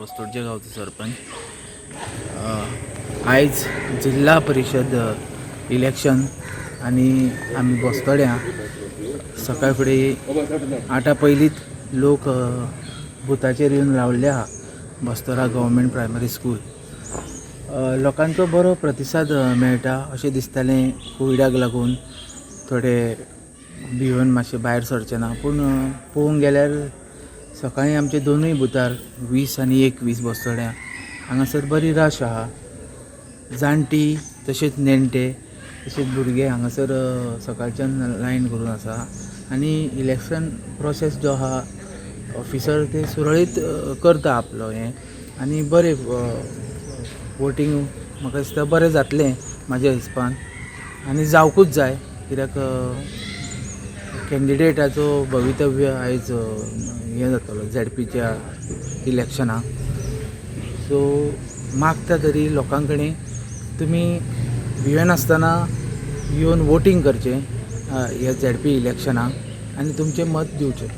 बस्तोडचे गांवचो सरपंच. आयज जिल्हा परिषद इलेक्शन आनी आमी बस्तोड्या सकाळ फुडें 8 पयलींच लोक बुथाचेर येवन रावल्ले आहा. बस्तोरा गव्हर्मेंट प्रायमरी स्कूल लोकांचो बरो प्रतिसाद मेळटा अशें दिसतालें. कोविडाक लागून थोडे भिवन मातशें भायर सरचे ना, पूण पळोवंक गेल्यार सकाळीं आमचे दोनूय बुथार 20 आनी 21 बस्तोड्या हांगासर बरी रश आहा. जाणटी तशेंच नेणटे तशेंच भुरगे हांगासर सकाळच्यान लायन करून आसा. आनी इलेक्शन प्रोसेस जो आहा ऑफिसर ते सुरळीत करता आपलो हें आनी बरें वोटींग म्हाका दिसता बरें जातलें म्हाज्या हिसपान आनी जावकूच जाय. कित्याक कॅन्डिडेटाचो भवितव्य आयज हें जातलो झॅडपीच्या इलेक्शनाक. सो मागता तरी लोकां कडेन तुमी भियेनासतना येवन वोटींग करचें ह्या झॅडपी इलेक्शनाक आनी तुमचें मत दिवचें.